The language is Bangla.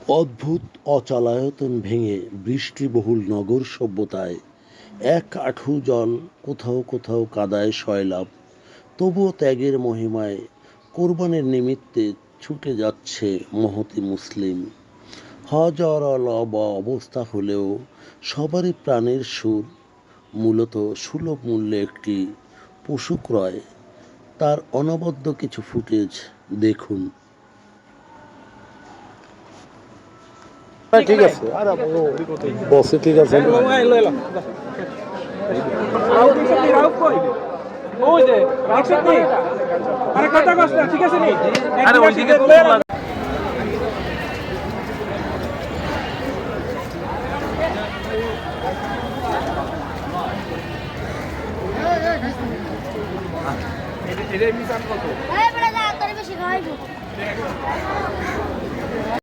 অদ্ভুত অচলায়তন ভেঙে বৃষ্টিবহুল নগর সভ্যতায় এক আঁঠু জল কোথাও কোথাও কাদায় সয়লাব, তবুও ত্যাগের মহিমায় কোরবানের নিমিত্তে ছুটে যাচ্ছে মহতী মুসলিম। হজ আর অবস্থা হলেও সবারই প্রাণের সুর, মূলত সুলভ মূল্যে একটি পশু ক্রয়। তার অনবদ্য কিছু ফুটেজ দেখুন। ঠিক আছে বসে ঠিক আছে এটা মিশান কত?